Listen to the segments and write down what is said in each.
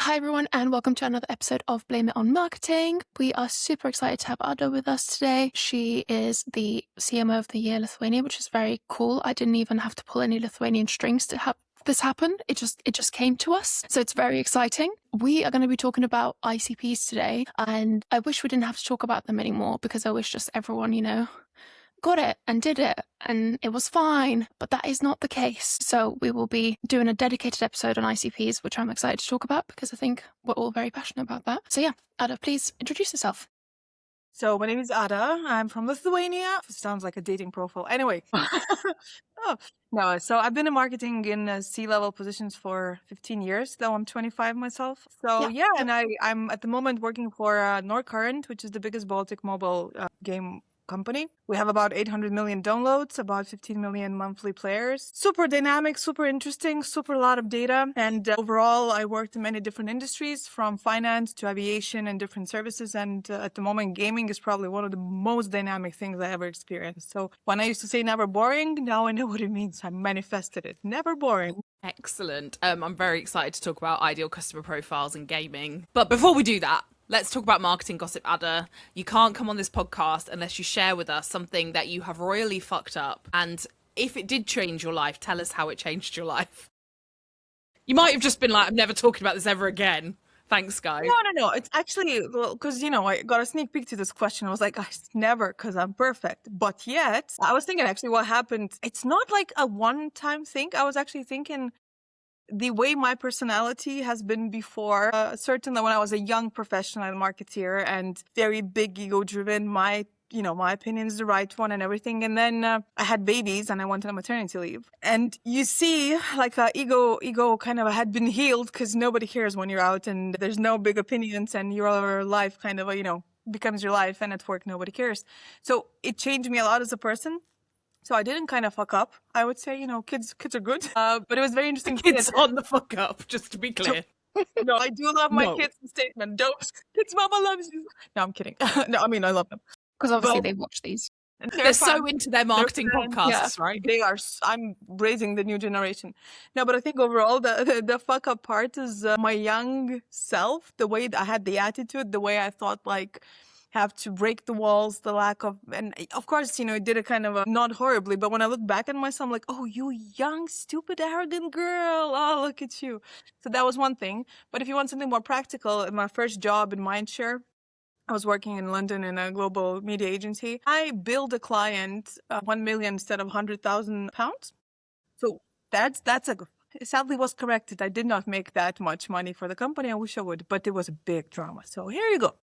Hi everyone, and welcome to another episode of Blame It on Marketing. We are super excited to have Ada with us today. She is the CMO of the Year Lithuania, which is very cool. I didn't even have to pull any Lithuanian strings to have this happen. It just came to us. So it's very exciting. We are going to be talking about ICPs today, and I wish we didn't have to talk about them anymore because I wish just everyone, got it and did it and it was fine, but that is not the case. So we will be doing a dedicated episode on ICPs, which I'm excited to talk about because I think we're all very passionate about that. So yeah, Ada, please introduce yourself. So my name is Ada. I'm from Lithuania. Sounds like a dating profile. Anyway. Oh, no. So I've been in marketing in C-level positions for 15 years, though I'm 25 myself. So yeah, and I'm at the moment working for Norcurrent, which is the biggest Baltic mobile game company. We have about 800 million downloads, about 15 million monthly players. Super dynamic, super interesting, super lot of data. And overall, I worked in many different industries, from finance to aviation and different services. And at the moment, gaming is probably one of the most dynamic things I ever experienced. So when I used to say never boring, now I know what it means. I manifested it. Never boring. Excellent. I'm very excited to talk about ideal customer profiles in gaming. But before we do that, let's talk about marketing gossip, Ada. You can't come on this podcast unless you share with us something that you have royally fucked up. And if it did change your life, tell us how it changed your life. You might have just been like, I'm never talking about this ever again. Thanks, guys. No. It's actually, because, I got a sneak peek to this question. I was like, never, because I'm perfect. But yet, I was thinking actually what happened. It's not like a one-time thing. I was actually thinking the way my personality has been before, certainly when I was a young professional marketeer and very big ego driven, my opinion is the right one and everything. And then I had babies and I went on maternity leave. And you see, like ego kind of had been healed because nobody cares when you're out and there's no big opinions and your life kind of, becomes your life, and at work nobody cares. So it changed me a lot as a person. So I didn't kind of fuck up. I would say, kids are good. But it was very interesting. Kids on the fuck up, just to be clear. No, I do love my kids. Statement. Don't. Kids, mama loves you. No, I'm kidding. No, I mean, I love them. Because obviously they watch these. They're so into their marketing podcasts, right? They are. I'm raising the new generation. No, but I think overall the fuck up part is my young self, the way I had the attitude, the way I thought have to break the walls, the lack of, and of course, it did a kind of not horribly, but when I look back at myself, I'm like, oh, you young, stupid, arrogant girl. Oh, look at you. So that was one thing. But if you want something more practical, in my first job in Mindshare, I was working in London in a global media agency. I billed a client 1 million instead of £100,000. So that's sadly was corrected. I did not make that much money for the company. I wish I would, but it was a big drama. So here you go.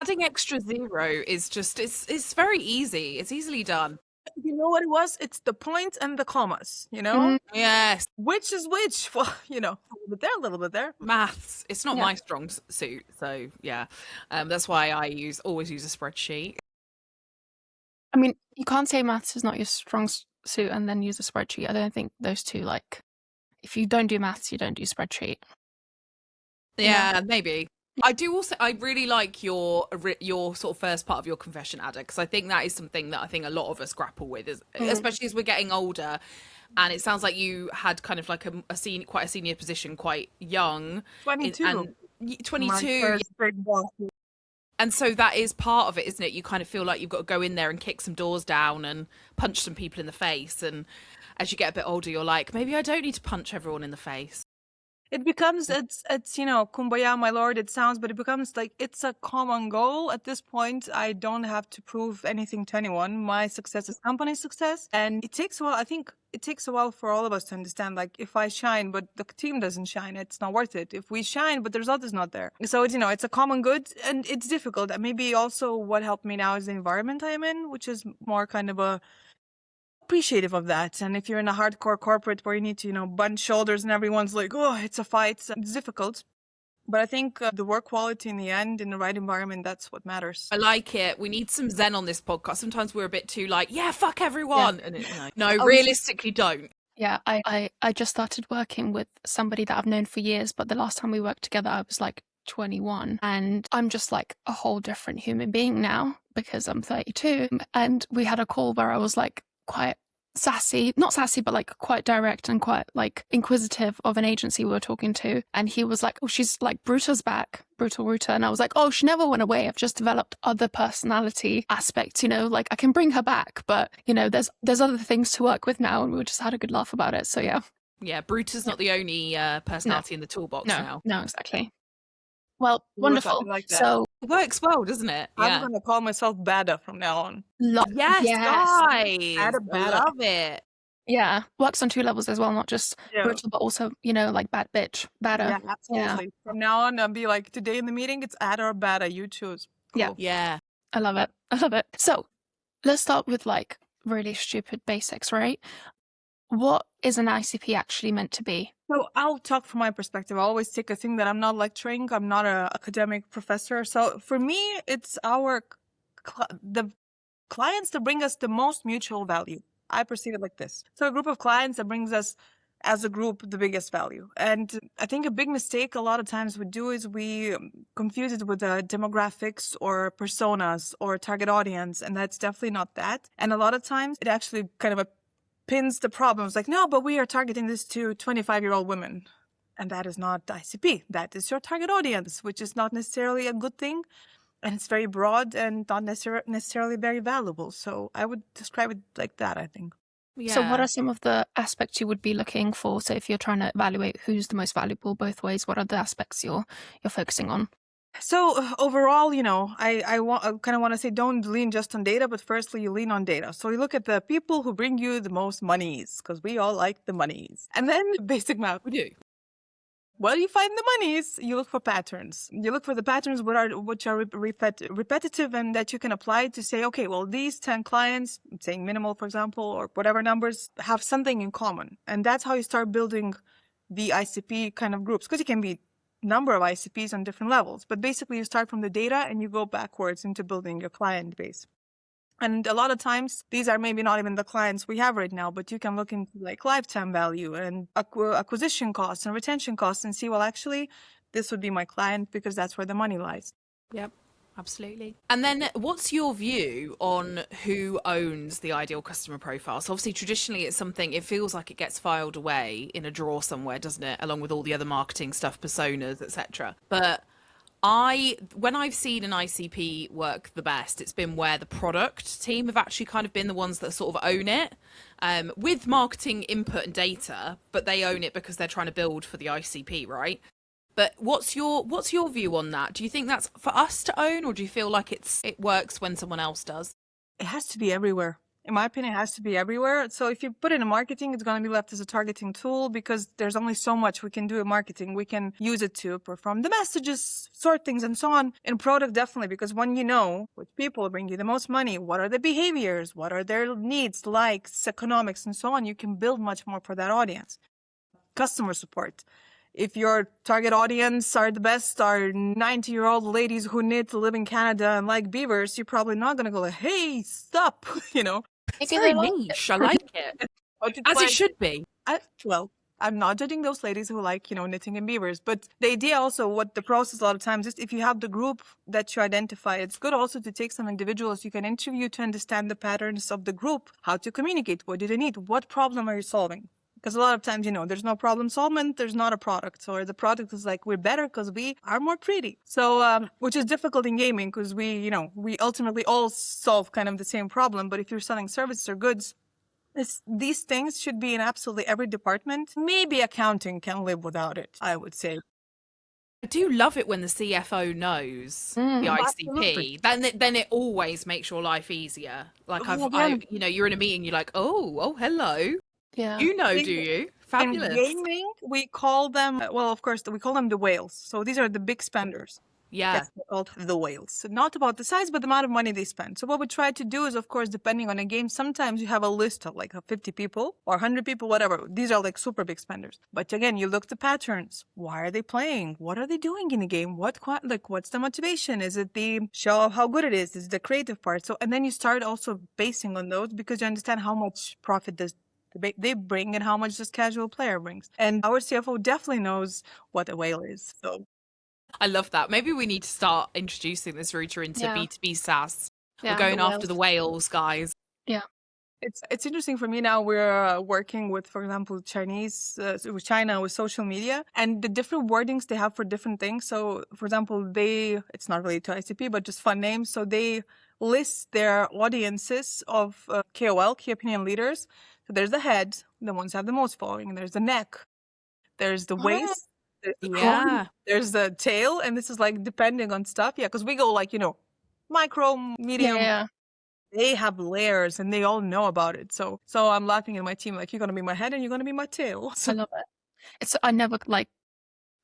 Adding extra zero is just, it's very easy. It's easily done. You know what it was? It's the points and the commas, Yes. Which is which? Well, a little bit there, a little bit there. Maths. It's not my strong suit. So yeah, that's why I always use a spreadsheet. I mean, you can't say maths is not your strong suit and then use a spreadsheet. I don't think those two, if you don't do maths, you don't do spreadsheet. Yeah, maybe. I really like your sort of first part of your confession, Ada, because I think that is something that I think a lot of us grapple with, especially as we're getting older. And it sounds like you had kind of like quite a senior position, quite young. 22. 22. And so that is part of it, isn't it? You kind of feel like you've got to go in there and kick some doors down and punch some people in the face. And as you get a bit older, you're like, maybe I don't need to punch everyone in the face. It becomes, it's kumbaya, my lord, it sounds, but it becomes it's a common goal. At this point, I don't have to prove anything to anyone. My success is company success. And it takes a while. I think it takes a while for all of us to understand, if I shine, but the team doesn't shine, it's not worth it. If we shine, but the result is not there. So it's, it's a common good and it's difficult. Maybe also what helped me now is the environment I'm in, which is more kind of appreciative of that. And if you're in a hardcore corporate where you need to, bend shoulders and everyone's like, oh, it's a fight, it's difficult. But I think the work quality in the end, in the right environment, that's what matters. I like it. We need some zen on this podcast. Sometimes we're a bit too fuck everyone. Yeah. And no, realistically don't. Yeah, I just started working with somebody that I've known for years, but the last time we worked together, I was 21. And I'm just a whole different human being now because I'm 32. And we had a call where I was quite sassy, not sassy, but like quite direct and quite like inquisitive of an agency we were talking to. And he was like, oh, she's like Bruta's back, Brutal Ruta. And I was like, oh, she never went away. I've just developed other personality aspects, you know, like I can bring her back, but you know, there's other things to work with now. And we just had a good laugh about it. So yeah. Yeah, Bruta's not the only personality in the toolbox now. No, exactly. Well, Ooh, wonderful. like that. So It works well, doesn't it? I'm gonna call myself Bada from now on. Yes, guys. Add a I bada. love it. Yeah, works on 2 levels as well, not just Yeah. brutal, but also, you know, like bad bitch, badder. Yeah, absolutely. From now on, I'll be like, today in the meeting, it's Ada or Bada. You choose. Cool. Yeah. Yeah. I love it. I love it. So let's start with like really stupid basics, right? What is an ICP actually meant to be? So I'll talk from my perspective. I always take a thing that I'm not lecturing. I'm not an academic professor. So for me, it's the clients that bring us the most mutual value. I perceive it like this. So a group of clients that brings us as a group the biggest value. And I think a big mistake a lot of times we do is we confuse it with demographics or personas or target audience. And that's definitely not that. And a lot of times it actually kind of pins the problems like, no, but we are targeting this to 25-year-old women. And that is not ICP. That is your target audience, which is not necessarily a good thing. And it's very broad and not necessarily very valuable. So I would describe it like that, I think. Yeah. So what are some of the aspects you would be looking for? So if you're trying to evaluate who's the most valuable both ways, what are the aspects you're focusing on? So overall, you know, I kind of want to say don't lean just on data, but firstly, you lean on data. So you look at the people who bring you the most monies, because we all like the monies. And then basic math. We do. Where do you find the monies? You look for patterns. You look for the patterns which are repetitive and that you can apply to say, okay, well, these 10 clients, saying minimal, for example, or whatever numbers, have something in common. And that's how you start building the ICP kind of groups, because it can be number of ICPs on different levels. But basically, you start from the data and you go backwards into building your client base. And a lot of times, these are maybe not even the clients we have right now, but you can look into like lifetime value and acquisition costs and retention costs and see, well, actually, this would be my client because that's where the money lies. Yep, absolutely. And then what's your view on who owns the ideal customer profile? So obviously, traditionally, it's something, it feels like it gets filed away in a drawer somewhere, doesn't it? Along with all the other marketing stuff, personas, etc. But when I've seen an ICP work the best, it's been where the product team have actually kind of been the ones that sort of own it, with marketing input and data, but they own it because they're trying to build for the ICP, right? But what's your view on that? Do you think that's for us to own, or do you feel like it works when someone else does? It has to be everywhere. In my opinion, it has to be everywhere. So if you put it in marketing, it's going to be left as a targeting tool because there's only so much we can do in marketing. We can use it to perform the messages, sort things, and so on. In product, definitely, because when you know which people bring you the most money, what are the behaviors, what are their needs, likes, economics, and so on, you can build much more for that audience. Customer support. If your target audience are the best, are 90-year-old ladies who need to live in Canada and like beavers, you're probably not going to go like, hey, stop, you know. It's very niche. I like it. As it should be. Well, I'm not judging those ladies who like, you know, knitting and beavers. But the idea also, what the process a lot of times is, if you have the group that you identify, it's good also to take some individuals you can interview to understand the patterns of the group, how to communicate, what do they need, what problem are you solving? Because a lot of times, you know, there's no problem solvement, there's not a product. Or the product is like, we're better because we are more pretty. So, which is difficult in gaming because we ultimately all solve kind of the same problem. But if you're selling services or goods, these things should be in absolutely every department. Maybe accounting can live without it, I would say. I do love it when the CFO knows the ICP. Then it always makes your life easier. Like you're in a meeting, you're like, oh, hello. Yeah. You know, do you? Fabulous. In gaming, we call them, well, of course, we call them the whales. So these are the big spenders. Yeah. Yes, they're called the whales. So not about the size, but the amount of money they spend. So what we try to do is, of course, depending on a game, sometimes you have a list of like 50 people or 100 people, whatever. These are like super big spenders. But again, you look at the patterns. Why are they playing? What are they doing in the game? What's the motivation? Is it the show of how good it is? Is it the creative part? So, and then you start also basing on those because you understand how much profit they bring and how much this casual player brings. And our CFO definitely knows what a whale is. So I love that. Maybe we need to start introducing this Ruta into B2B SaaS. Yeah, We're going after the whales, guys. Yeah. It's interesting for me now. We're working with, for example, Chinese with China with social media and the different wordings they have for different things. So, for example, it's not related to ICP, but just fun names. So they list their audiences of KOL, key opinion leaders. So there's the head, the ones who have the most following. There's the neck, there's the waist, there's the crown, there's the tail, and this is like depending on stuff. Yeah, because we go like micro, medium. Yeah. They have layers and they all know about it. So I'm laughing at my team like, you're gonna be my head and you're gonna be my tail. So I love it. I never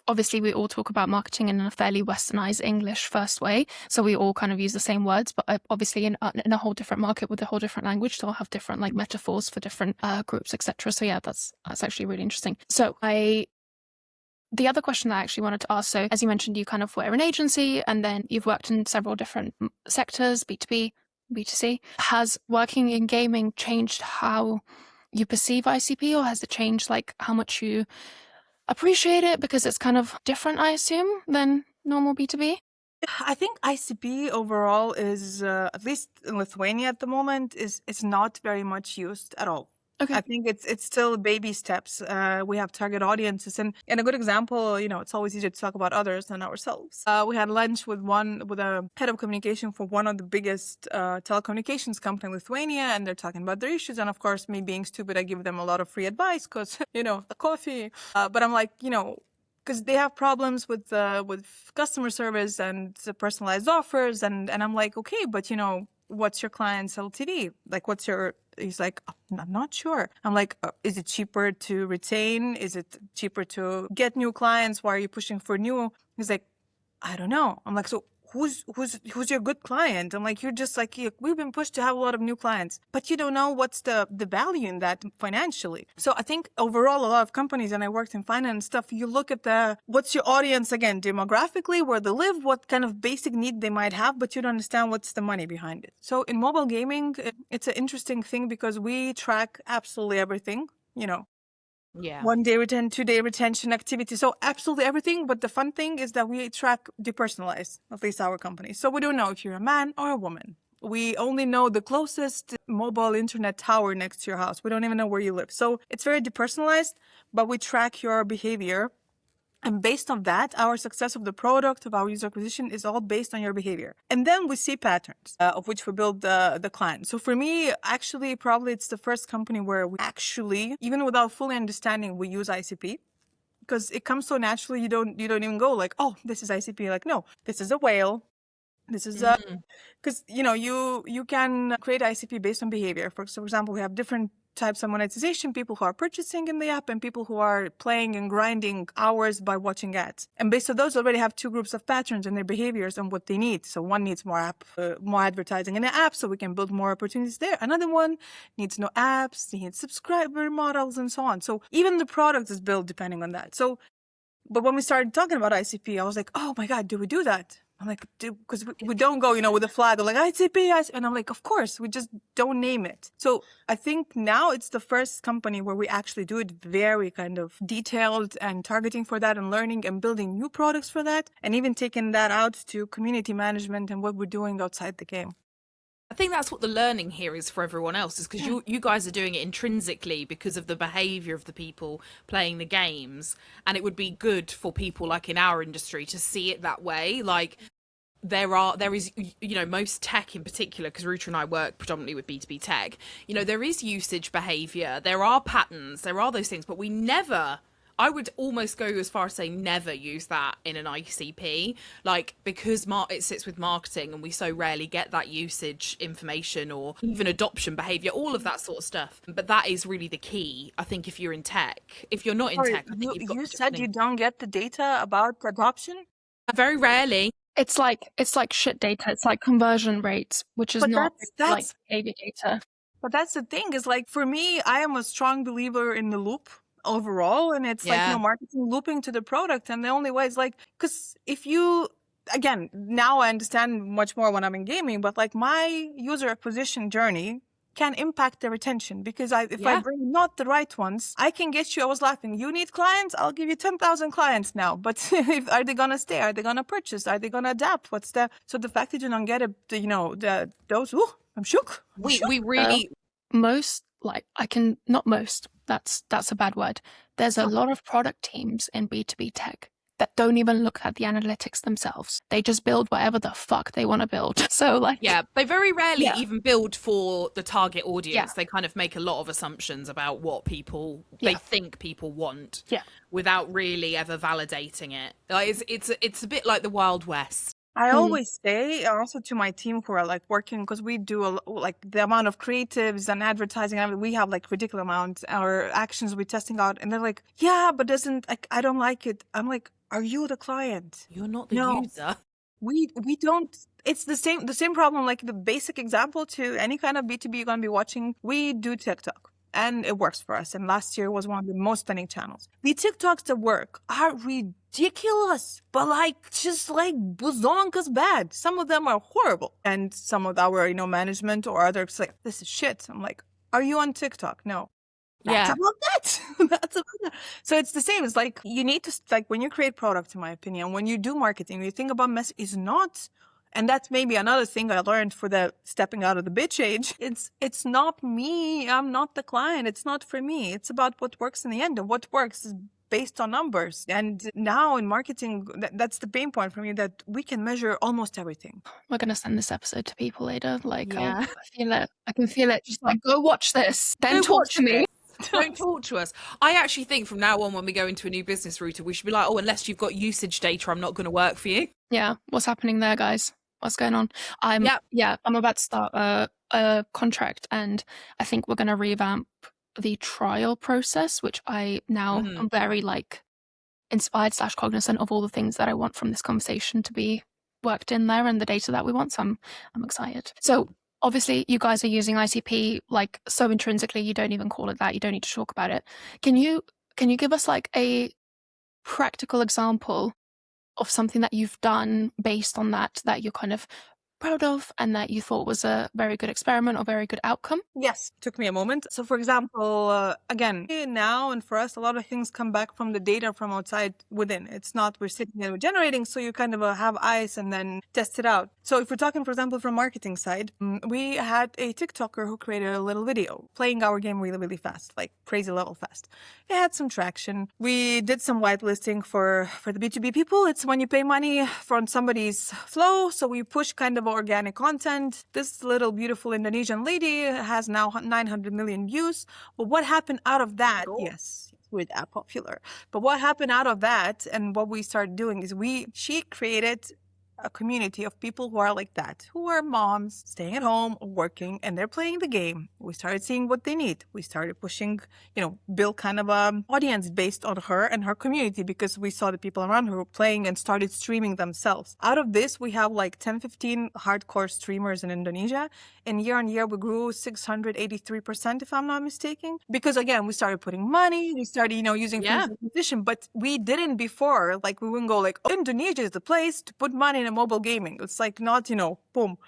obviously we all talk about marketing in a fairly westernized English first way. So we all kind of use the same words, but obviously in a whole different market with a whole different language, they'll have different like metaphors for different groups, etc. So yeah, that's actually really interesting. So the other question that I actually wanted to ask, so as you mentioned, you kind of were an agency and then you've worked in several different sectors, B2B, B2C. Has working in gaming changed how you perceive ICP, or has it changed like how much you appreciate it because it's kind of different, I assume, than normal B2B? I think ICP overall is, at least in Lithuania at the moment, is not very much used at all. Okay. I think it's still baby steps. We have target audiences, and a good example, it's always easier to talk about others than ourselves. We had lunch with a head of communication for one of the biggest telecommunications company in Lithuania, and they're talking about their issues. And of course, me being stupid, I give them a lot of free advice because the coffee. But I'm like, because they have problems with customer service and the personalized offers, and I'm like, okay, but what's your client's LTV? Like, he's like, I'm not sure. I'm like, is it cheaper to retain? Is it cheaper to get new clients? Why are you pushing for new? He's like, I don't know. I'm like, so who's your good client? I'm like, you're just like, we've been pushed to have a lot of new clients, but you don't know what's the value in that financially. So I think overall, a lot of companies, and I worked in finance stuff, you look at what's your audience, again, demographically, where they live, what kind of basic need they might have, but you don't understand what's the money behind it. So in mobile gaming, it's an interesting thing because we track absolutely everything, Yeah. 1 day retention, 2 day retention activity. So absolutely everything. But the fun thing is that we track depersonalized, at least our company. So we don't know if you're a man or a woman. We only know the closest mobile internet tower next to your house. We don't even know where you live. So it's very depersonalized, but we track your behavior. And based on that, our success of the product, of our user acquisition is all based on your behavior. And then we see patterns of which we build the client. So for me, actually, probably it's the first company where we actually, even without fully understanding, we use ICP. Because it comes so naturally, you don't even go like, oh, this is ICP. Like, no, this is a whale. This is because you can create ICP based on behavior. For example, we have different types of monetization, people who are purchasing in the app and people who are playing and grinding hours by watching ads. And based on those, already have two groups of patterns and their behaviors and what they need. So one needs more advertising in the app so we can build more opportunities there. Another one needs no apps, needs subscriber models and so on. So even the product is built depending on that. So, but when we started talking about ICP, I was like, oh my God, do we do that? I'm like, because we don't go, with a flag, like ICP, and I'm like, of course, we just don't name it. So I think now it's the first company where we actually do it very kind of detailed and targeting for that and learning and building new products for that, and even taking that out to community management and what we're doing outside the game. I think that's what the learning here is for everyone else, is because you guys are doing it intrinsically because of the behavior of the people playing the games. And it would be good for people like in our industry to see it that way. Like there is, most tech in particular, because Ruta and I work predominantly with B2B tech, there is usage behavior, there are patterns, there are those things, but we never, I would almost go as far as say never use that in an ICP, like, because it sits with marketing and we so rarely get that usage information or even adoption behavior, all of that sort of stuff. But that is really the key, I think, if you're in tech. If you're not in tech, I think you said you don't get the data about adoption? Very rarely. It's like shit data. It's like conversion rates, which is not like behavior data. But that's the thing, is like, for me, I am a strong believer in the loop overall, and it's like marketing looping to the product. And the only way is like, because if you, again, now I understand much more when I'm in gaming, but like my user acquisition journey can impact the retention, because if I bring not the right ones, I can get you. I was laughing. You need clients? I'll give you 10,000 clients now. But are they gonna stay? Are they gonna purchase? Are they gonna adapt? So the fact that you don't get those? I'm shook. We really. that's a bad word. There's a lot of product teams in B2B tech that don't even look at the analytics themselves. They just build whatever the fuck they want to build. So like, yeah, they very rarely Yeah. even build for the target audience. Yeah. They kind of make a lot of assumptions about what people they think people want, Yeah. without really ever validating it. Like it's a bit like the Wild West. I always say also to my team who are like working, because we do like the amount of creatives and advertising, and we have like ridiculous amounts our actions we're testing out, and they're like, yeah, but doesn't like, I don't like it. I'm like, are you the client? You're not the No. user. We don't. It's the same problem. Like the basic example to any kind of B2B you're gonna be watching. We do TikTok. And it works for us. And last year was one of the most spending channels. The TikToks that work are ridiculous, but like just like bazonkas bad. Some of them are horrible. And some of our, management or others like, this is shit. I'm like, are you on TikTok? No. That's about that. That's about that. So it's the same. It's like you need to, like when you create product, in my opinion, when you do marketing, you think about message is not. And that's maybe another thing I learned for the stepping out of the bitch age. It's not me. I'm not the client. It's not for me. It's about what works in the end. And what works is based on numbers. And now in marketing, that's the pain point for me, that we can measure almost everything. We're going to send this episode to people later. Like, Yeah. I feel it. I can feel it. Just like, go watch this. Then Go talk watch to me. Don't talk to us. I actually think from now on, when we go into a new business Ruta, we should be like, oh, unless you've got usage data, I'm not going to work for you. Yeah. What's happening there, guys? What's going on? I'm about to start a contract, and I think we're going to revamp the trial process, which I now am very like inspired / cognizant of all the things that I want from this conversation to be worked in there and the data that we want. So I'm excited. So obviously you guys are using ICP like so intrinsically, you don't even call it that. You don't need to talk about it. Can you give us like a practical example of something that you've done based on that you're kind of proud of and that you thought was a very good experiment or very good outcome? Yes, took me a moment. So for example, again, now and for us, a lot of things come back from the data from outside within. It's not we're sitting there generating, so you kind of have eyes and then test it out. So if we're talking, for example, from marketing side, we had a TikToker who created a little video playing our game really, really fast, like crazy level fast. It had some traction. We did some whitelisting for the B2B people. It's when you pay money from somebody's flow. So we push kind of organic content. This little beautiful Indonesian lady has now 900 million views. But what happened out of that? Cool. Yes, we're that popular. But what happened out of that and what we started doing is she created a community of people who are like that, who are moms staying at home or working, and they're playing the game. We started seeing what they need. We started pushing, build kind of an audience based on her and her community, because we saw the people around her playing and started streaming themselves. Out of this, we have like 10, 15 hardcore streamers in Indonesia. And year on year, we grew 683%, if I'm not mistaken. Because again, we started putting money, we started, using acquisition, but we didn't before. Like we wouldn't go like, oh, Indonesia is the place to put money in mobile gaming. It's like not, boom.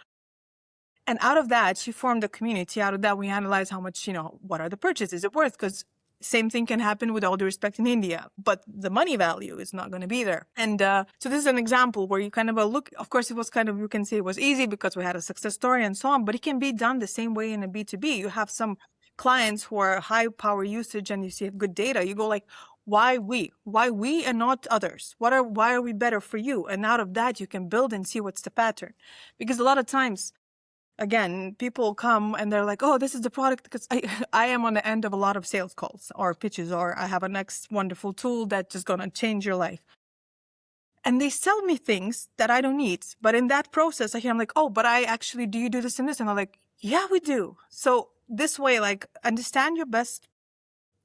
And out of that, she formed a community. Out of that, we analyzed how much, what are the purchases? Is it worth? Because same thing can happen with all due respect in India, but the money value is not going to be there. And so this is an example where you kind of look, of course, it was kind of, you can say it was easy because we had a success story and so on, but it can be done the same way in a B2B. You have some clients who are high power usage and you see good data. You go like, why we and not others? Why are we better for you? And out of that, you can build and see what's the pattern. Because a lot of times, again, people come and they're like, oh, this is the product, because I am on the end of a lot of sales calls or pitches, or I have a next wonderful tool that's just going to change your life. And they sell me things that I don't need. But in that process, I'm like, oh, but do you do this and this? And I'm like, yeah, we do. So this way, like, understand your best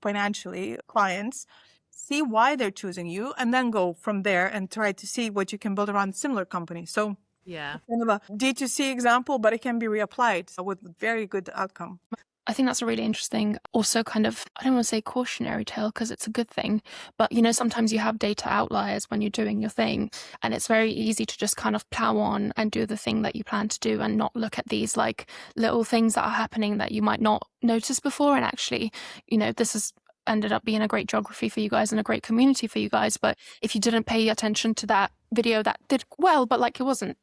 financially clients, see why they're choosing you, and then go from there and try to see what you can build around similar companies. So kind of a D2C example, but it can be reapplied with very good outcome. I think that's a really interesting, also kind of, I don't want to say cautionary tale because it's a good thing, but sometimes you have data outliers when you're doing your thing, and it's very easy to just kind of plow on and do the thing that you plan to do and not look at these like little things that are happening that you might not notice before. And actually, this has ended up being a great geography for you guys and a great community for you guys. But if you didn't pay attention to that video that did well, but like it wasn't,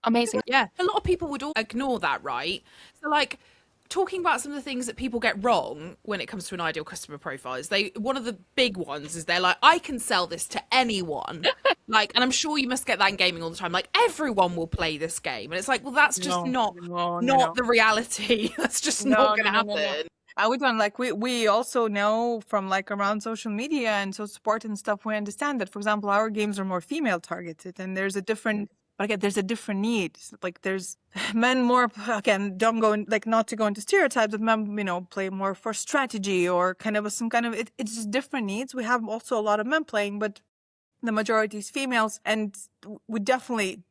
amazing. Yeah, a lot of people would all ignore that, right? So like, talking about some of the things that people get wrong when it comes to an ideal customer profile is one of the big ones is they're like, I can sell this to anyone. Like, and I'm sure you must get that in gaming all the time. Like, everyone will play this game. And it's like, well, that's just not the reality. That's just not going to happen. We don't like we also know from like around social media and so support and stuff, we understand that, for example, our games are more female targeted and there's a different need. Like there's men more, again, don't go in, like not to go into stereotypes, but men, play more for strategy or kind of some kind of it's just different needs. We have also a lot of men playing, but the majority is females, and we definitely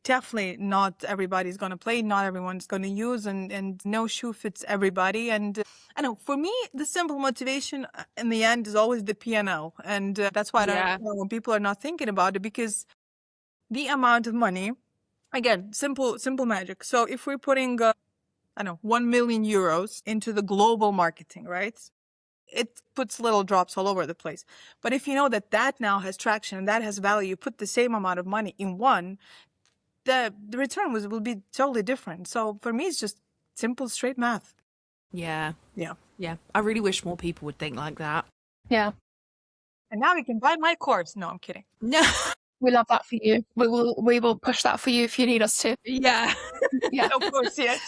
not everybody's going to play, not everyone's going to use, and no shoe fits everybody. And I know for me, the simple motivation in the end is always the P&L, and that's why I don't know when people are not thinking about it, because the amount of money, again, simple magic. So if we're putting 1 million euros into the global marketing, right? It puts little drops all over the place. But if you know that now has traction and that has value, you put the same amount of money in one, the return will be totally different. So for me, it's just simple, straight math. Yeah. I really wish more people would think like that. Yeah. And now you can buy my course. No, I'm kidding. No. We love that for you. We will push that for you if you need us to. Yeah. Yeah. Of course, yes.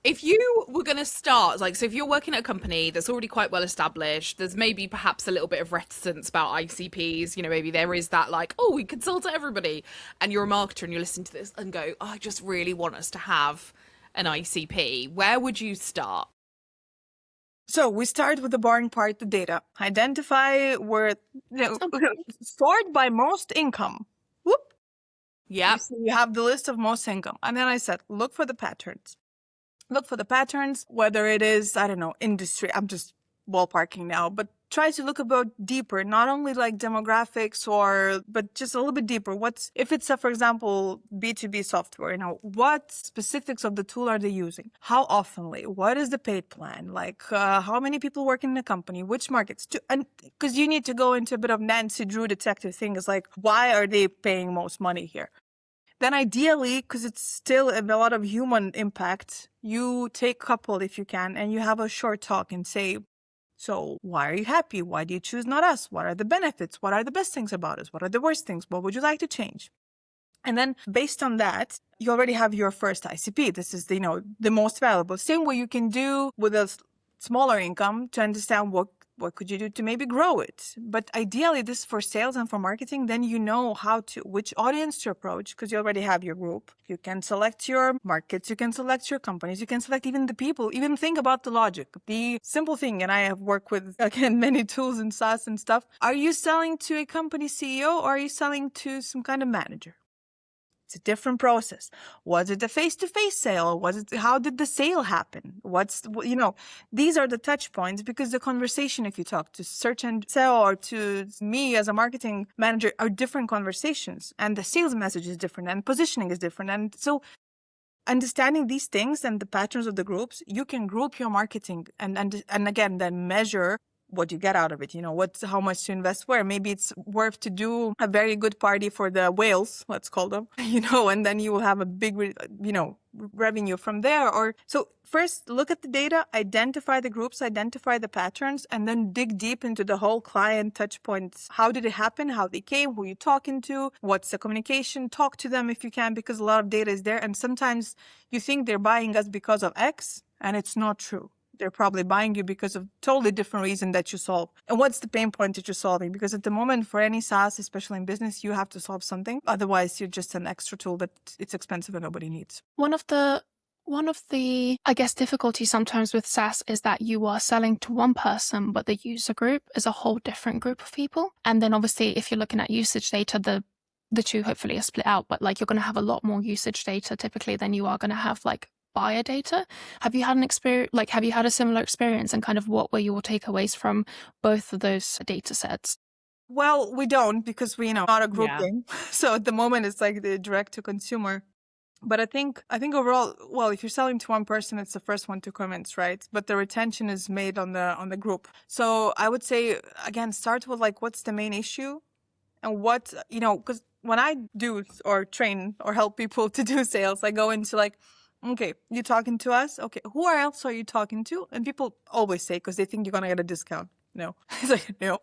If you were going to start, so if you're working at a company that's already quite well established, there's maybe perhaps a little bit of reticence about ICPs, maybe there is that we could sell to everybody, and you're a marketer and you're listening to this and go, I just really want us to have an ICP. Where would you start? So we start with the boring part, the data. Identify where, sort by most income. Whoop. Yeah. You have the list of most income. And then I said, look for the patterns. Look for the patterns, whether it is, industry. I'm just ballparking now, but try to look about deeper, not only like demographics but just a little bit deeper. If it's for example, B2B software, what specifics of the tool are they using? How oftenly? What is the paid plan? Like, how many people work in the company? Which markets? And because you need to go into a bit of Nancy Drew detective thing is like, why are they paying most money here? Then ideally, because it's still a lot of human impact, you take a couple if you can, and you have a short talk and say, so why are you happy? Why do you choose not us? What are the benefits? What are the best things about us? What are the worst things? What would you like to change? And then based on that, you already have your first ICP. This is the most valuable. Same way you can do with a smaller income to understand what could you do to maybe grow it. But ideally, this is for sales and for marketing. Then which audience to approach, because you already have your group. You can select your markets. You can select your companies. You can select even the people. Even think about the logic. The simple thing, and I have worked with, again, many tools and SaaS and stuff. Are you selling to a company CEO or are you selling to some kind of manager? It's a different process. Was it a face-to-face sale? How did the sale happen? These are the touch points, because the conversation, if you talk to search and sell or to me as a marketing manager, are different conversations, and the sales message is different and positioning is different. And so understanding these things and the patterns of the groups, you can group your marketing and again, then measure what you get out of it, how much to invest where. Maybe it's worth to do a very good party for the whales, let's call them, and then you will have a big, revenue from there. Or so first look at the data, identify the groups, identify the patterns, and then dig deep into the whole client touch points. How did it happen? How they came? Who you talking to? What's the communication? Talk to them if you can, because a lot of data is there. And sometimes you think they're buying us because of X, and it's not true. They're probably buying you because of totally different reason that you solve. And what's the pain point that you're solving? Because at the moment, for any SaaS, especially in business, you have to solve something. Otherwise, you're just an extra tool that it's expensive and nobody needs. One of the, I guess, difficulties sometimes with SaaS is that you are selling to one person, but the user group is a whole different group of people. And then obviously, if you're looking at usage data, the two hopefully are split out, but you're going to have a lot more usage data typically than you are going to have buyer data. Have you had an experience, have you had a similar experience, and kind of what were your takeaways from both of those data sets? Well, we don't, because we, not a group thing. So at the moment, it's like the direct to consumer. But I think overall, well, if you're selling to one person, it's the first one to convince, right? But the retention is made on the group. So I would say, again, start with what's the main issue, and because when I do or train or help people to do sales, I go into Okay, you talking to us? Okay, who else are you talking to? And people always say, because they think you're gonna get a discount. No. It's like, no.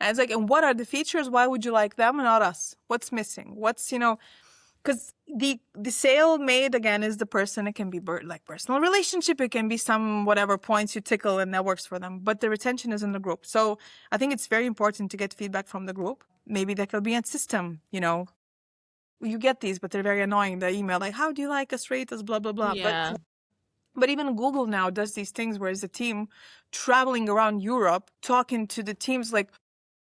And it's like, and what are the features? Why would you like them and not us? What's missing? What's, because the sale made again is the person. It can be like personal relationship. It can be some whatever points you tickle and that works for them. But the retention is in the group. So I think it's very important to get feedback from the group. Maybe that could be a system, You get these, but they're very annoying. The email, like, how do you like us, rate us, blah, blah, blah. Yeah. But even Google now does these things where it's a team traveling around Europe, talking to the teams, like,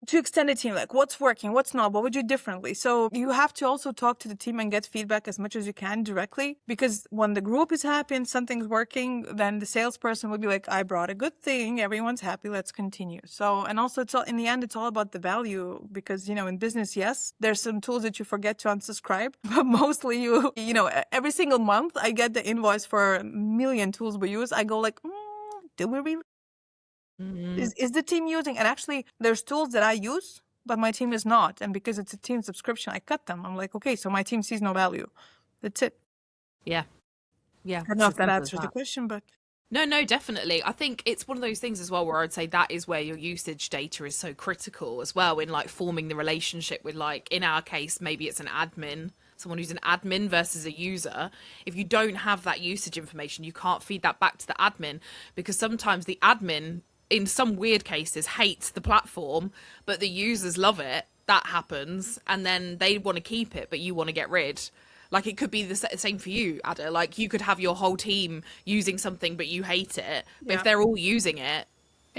to extend the team, like what's working, what's not, what would you do differently? So you have to also talk to the team and get feedback as much as you can directly, because when the group is happy and something's working, then the salesperson will be like, I brought a good thing, everyone's happy, let's continue. So, and also it's all, in the end, it's all about the value, because, in business, yes, there's some tools that you forget to unsubscribe, but mostly every single month I get the invoice for a million tools we use. I go like, do we really? Is the team using? And actually, there's tools that I use, but my team is not. And because it's a team subscription, I cut them. I'm like, okay, so my team sees no value. That's it. Yeah. I don't know if that answers the question, but... No, definitely. I think it's one of those things as well where I'd say that is where your usage data is so critical as well in like forming the relationship with, like, in our case, maybe it's an admin, someone who's an admin versus a user. If you don't have that usage information, you can't feed that back to the admin, because sometimes the admin, in some weird cases, hates the platform, but the users love it. That happens, and then they want to keep it, but you want to get rid. Like, it could be the same for you, Ada. Like, you could have your whole team using something, but you hate it. But if they're all using it,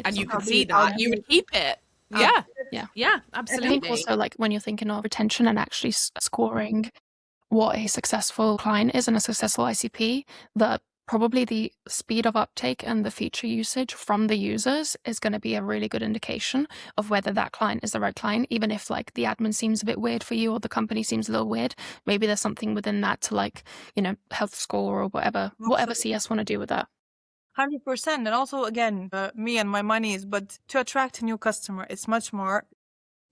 and you could see that, you would keep it. Yeah, absolutely. I think also, like, when you're thinking of retention and actually scoring what a successful client is and a successful ICP, that probably the speed of uptake and the feature usage from the users is going to be a really good indication of whether that client is the right client. Even if, like, the admin seems a bit weird for you or the company seems a little weird, maybe there's something within that to, like, health score or whatever CS want to do with that. 100%. And also, again, me and my monies, but to attract a new customer, it's much more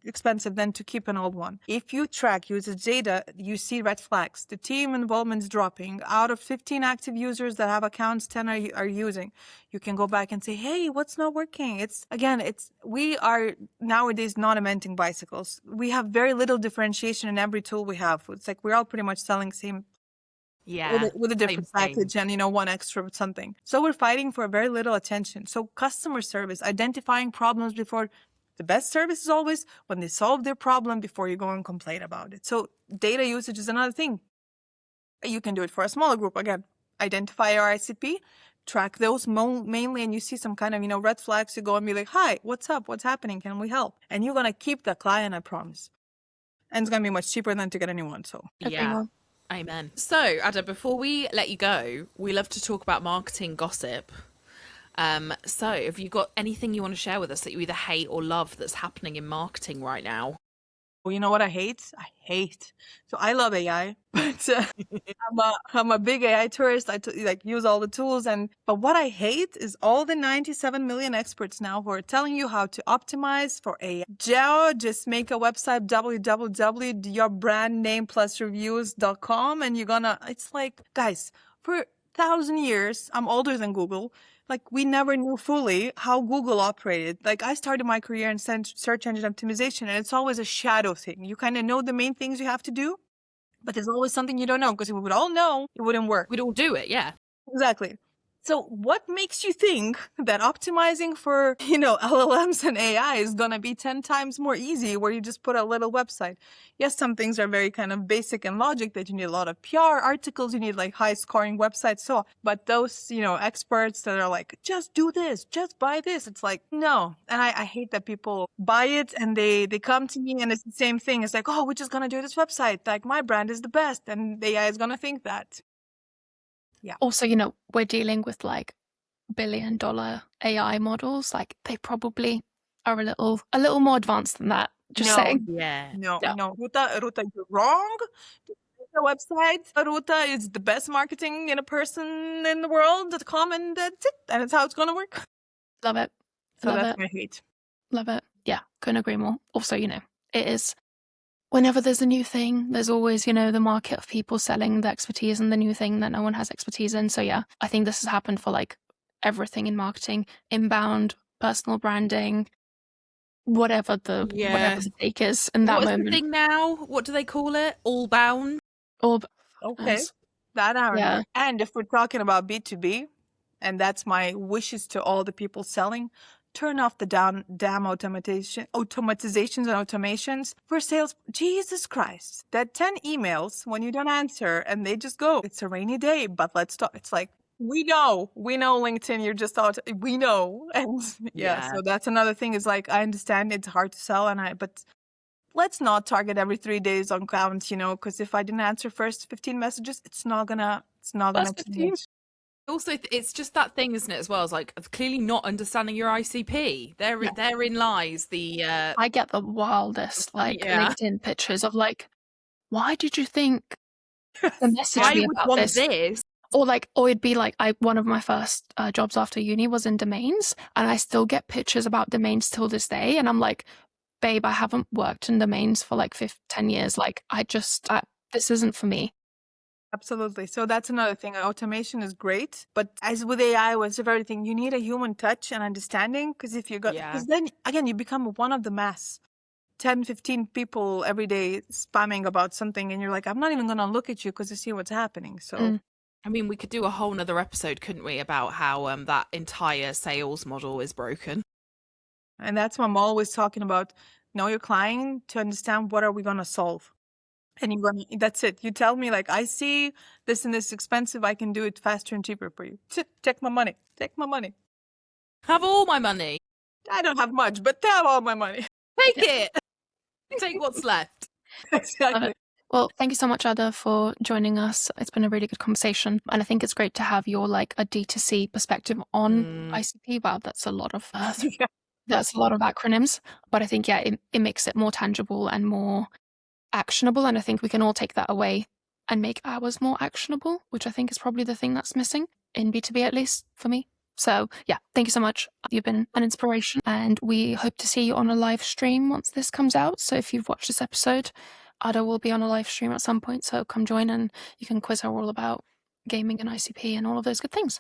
expensive than to keep an old one. If you track usage data, you see red flags. The team involvement is dropping. Out of 15 active users that have accounts, 10 are using. You can go back and say, hey, what's not working? We are nowadays not inventing bicycles. We have very little differentiation in every tool we have. It's like we're all pretty much selling same. Yeah, with a different package and, one extra with something. So we're fighting for very little attention. So customer service, identifying problems before. The best service is always when they solve their problem before you go and complain about it. So data usage is another thing. You can do it for a smaller group. Again, identify your ICP, track those mainly, and you see some kind of, red flags. You go and be like, hi, what's up? What's happening? Can we help? And you're going to keep the client, I promise. And it's going to be much cheaper than to get a new one. So yeah. Amen. So, Ada, before we let you go, we love to talk about marketing gossip. So have you got anything you want to share with us that you either hate or love that's happening in marketing right now? Well, you know what I hate? So I love AI, but I'm a big AI tourist. I use all the tools, but what I hate is all the 97 million experts now who are telling you how to optimize for AI. Just make a website, www.yourbrandnameplusreviews.com, and it's like, guys, for 1,000 years, I'm older than Google. Like, we never knew fully how Google operated. Like, I started my career in search engine optimization, and it's always a shadow thing. You kind of know the main things you have to do, but there's always something you don't know, because if we would all know, it wouldn't work. We'd all do it, yeah. Exactly. So what makes you think that optimizing for, LLMs and AI is going to be 10 times more easy where you just put a little website? Yes, some things are very kind of basic and logic that you need a lot of PR articles, you need like high scoring websites. But those, experts that are like, just do this, just buy this. It's like, no. And I hate that people buy it and they come to me and it's the same thing. It's like, oh, we're just going to do this website. Like, my brand is the best. And the AI is going to think that. Yeah. Also, we're dealing with like $1 billion AI models. Like, they probably are a little more advanced than that. Just saying. Yeah. No. Ruta, you're wrong. The website, Ruta is the best marketing in a person in the world.com, and that's it. And it's how it's going to work. Love it. So that's my hate. Love it. Yeah, couldn't agree more. Also, it is whenever there's a new thing, there's always, the market of people selling the expertise and the new thing that no one has expertise in. So yeah, I think this has happened for like everything in marketing, inbound, personal branding, whatever the take is in that What is moment. the thing now? What do they call it? All bound? Okay, that I Yeah. remember. And if we're talking about B2B, and that's my wishes to all the people selling, turn off the damn automatizations and automations for sales. Jesus Christ, that 10 emails when you don't answer and they just go, it's a rainy day, but let's talk. It's like, we know LinkedIn, you're just out, we know. And so that's another thing is like, I understand it's hard to sell but let's not target every 3 days on count, because if I didn't answer first 15 messages, it's not gonna change. Also, it's just that thing, isn't it, as well? It's like clearly not understanding your ICP. Therein lies the... I get the wildest, LinkedIn pictures of like, why did you think the message me about this? Or it'd be like, one of my first jobs after uni was in domains, and I still get pictures about domains till this day. And I'm like, babe, I haven't worked in domains for like 10 years. Like, this isn't for me. Absolutely. So that's another thing. Automation is great, but as with AI, with everything, you need a human touch and understanding. Because if you got, because then again, you become one of the mass. 10, 15 people every day spamming about something, and you're like, I'm not even going to look at you because I see what's happening. So, I mean, we could do a whole nother episode, couldn't we, about how that entire sales model is broken. And that's what I'm always talking about. Know your client to understand what are we going to solve. And that's it. You tell me, like, I see this and this expensive. I can do it faster and cheaper for you. Take my money. Take my money. Have all my money. I don't have much, but have all my money. Take it. Take what's left. Exactly. Well, thank you so much, Ada, for joining us. It's been a really good conversation. And I think it's great to have your, a D2C perspective on ICP. Wow, that's a lot of that's a lot of acronyms. But I think, it makes it more tangible and more actionable, and I think we can all take that away and make ours more actionable, which I think is probably the thing that's missing in B2B, at least for me. So thank you so much. You've been an inspiration, and we hope to see you on a live stream once this comes out. So if you've watched this episode, Ada will be on a live stream at some point, so come join and you can quiz her all about gaming and ICP and all of those good things.